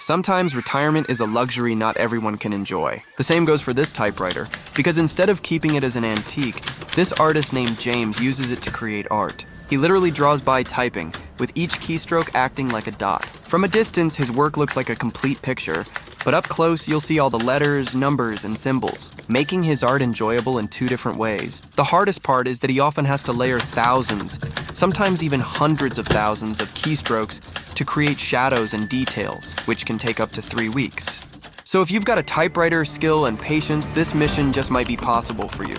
sometimes retirement is a luxury not everyone can enjoy. The same goes for this typewriter, because instead of keeping it as an antique, this artist named James uses it to create art. He literally draws by typing, with each keystroke acting like a dot. From a distance, his work looks like a complete picture, but up close, you'll see all the letters, numbers, and symbols, making his art enjoyable in two different ways. The hardest part is that he often has to layer thousands, sometimes even hundreds of thousands of keystrokes to create shadows and details, which can take up to 3 weeks. So if you've got a typewriter, skill, and patience, this mission just might be possible for you.